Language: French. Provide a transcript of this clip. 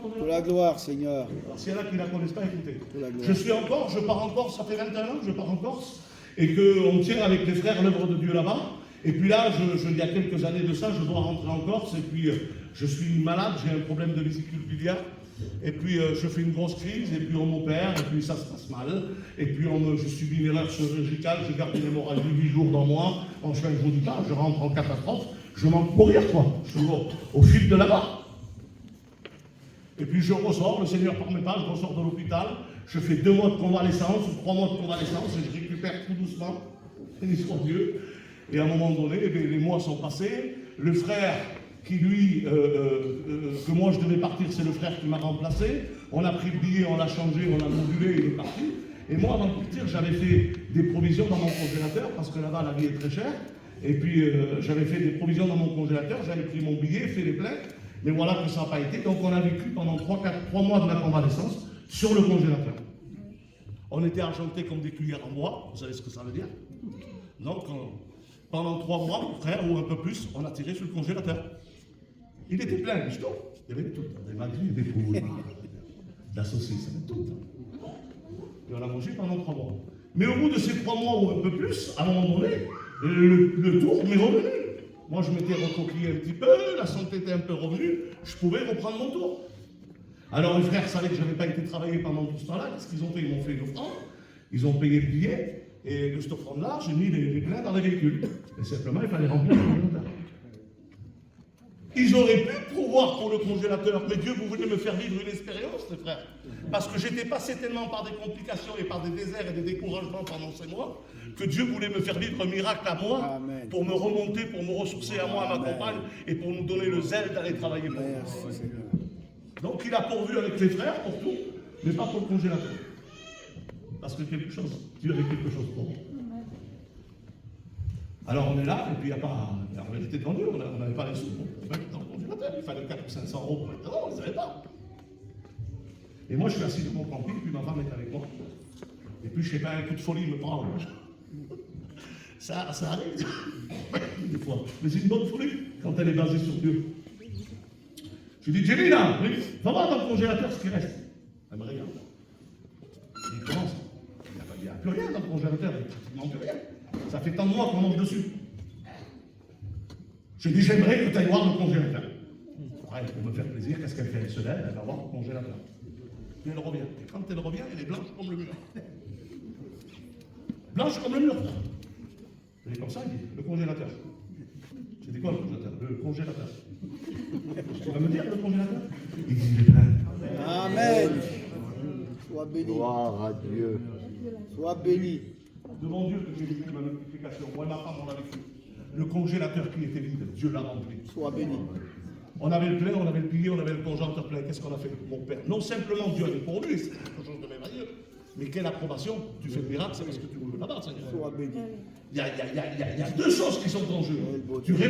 congélateur? Pour la gloire, Seigneur. Alors, s'il y en a qui ne la connaissent pas, écoutez. Pour la gloire. Je pars en Corse, ça fait 21 ans que je pars en Corse, et qu'on tient avec les frères l'œuvre de Dieu là-bas. Et puis là, il y a quelques années de ça, je dois rentrer en Corse, et puis je suis malade, j'ai un problème de vésicule biliaire, et puis je fais une grosse crise, et puis on m'opère, et puis ça se passe mal, et puis je subis une erreur chirurgicale, j'ai gardé une hémorragie 8 jours dans moi, enfin je vous dis pas, je rentre en catastrophe, je m'en courir quoi, je suis au fil de la barre. Et puis je ressors, le Seigneur permet pas, je ressors de l'hôpital, je fais 2 mois de convalescence, ou 3 mois de convalescence, et je récupère tout doucement, béni soit Dieu. Et à un moment donné, les mois sont passés, le frère qui lui, que moi je devais partir, c'est le frère qui m'a remplacé, on a pris le billet, on l'a changé, on l'a modulé, il est parti. Et moi avant de partir, j'avais fait des provisions dans mon congélateur, parce que là-bas la vie est très chère, et puis j'avais fait des provisions dans mon congélateur, j'avais pris mon billet, fait les pleins, mais voilà que ça n'a pas été, donc on a vécu pendant 3 mois de ma convalescence sur le congélateur. On était argentés comme des cuillères en bois, vous savez ce que ça veut dire? Donc pendant 3 mois, mon frère, ou un peu plus, on a tiré sur le congélateur. Il était plein, du tout. Il y avait tout. Des magris, des poules, de la saucisse, tout. Et on a mangé pendant 3 mois. Mais au bout de ces 3 mois ou un peu plus, à un moment donné, le tour m'est revenu. Moi, je m'étais recoquillé un petit peu, la santé était un peu revenue, je pouvais reprendre mon tour. Alors les frères savaient que je n'avais pas été travailler pendant tout ce temps-là. Qu'est-ce qu'ils ont fait? Ils m'ont fait une offrande, ils ont payé le billet, et de cette offrande-là, j'ai mis les pleins dans les véhicules. Et simplement, il fallait remplir le congélateur. Ils auraient pu pourvoir pour le congélateur, mais Dieu, vous voulez me faire vivre une expérience, les frères. Parce que j'étais passé tellement par des complications et par des déserts et des découragements pendant ces mois, que Dieu voulait me faire vivre un miracle à moi, Amen. Pour me remonter, pour me ressourcer à moi, à ma compagne, et pour nous donner le zèle d'aller travailler pour moi. Donc il a pourvu avec les frères pour tout, mais pas pour le congélateur. Parce que Dieu avait quelque chose pour moi. Alors on est là, et puis il n'y a pas. On était tendu, on n'avait pas les sous pour mettre dans le congélateur. Il fallait 400 ou 500 euros pour mettre dedans, on ne les avait pas. Et moi je suis assis dans mon camping, puis ma femme est avec moi. Et puis je sais pas, un coup de folie me prend. Ça arrive des fois. Mais c'est une bonne folie quand elle est basée sur Dieu. Je lui dis, Jenny, là, va voir dans le congélateur ce qui reste. Elle me regarde. Il commence. Il n'y a plus rien dans le congélateur, il n'y a pratiquement plus rien. Ça fait tant de mois qu'on mange dessus. Je dis, j'aimerais que tu ailles voir le congélateur. Ouais, pour me faire plaisir, qu'est-ce qu'elle fait? Elle se lève, elle va voir le congélateur. Puis elle revient. Et quand elle revient, elle est blanche comme le mur. Blanche comme le mur. Elle est comme ça, il dit, le congélateur. J'ai dit quoi le congélateur? Le congélateur. Tu vas me dire le congélateur? Il dit, il est plein. Amen. Sois béni. Gloire à Dieu. Sois béni. Devant Dieu que j'ai vécu ma multiplication. Moi et ma femme, on l'a vécu. Le congélateur qui était vide, Dieu l'a rempli. Sois béni. On avait le plein, on avait le billet, on avait le congélateur plein. Qu'est-ce qu'on a fait, mon père? Non simplement Dieu avait pour lui, c'est quelque chose de merveilleux. Mais quelle approbation? Tu fais le miracle, c'est parce que tu veux là-bas, Seigneur. Sois béni. Il y a 2 choses qui sont en jeu.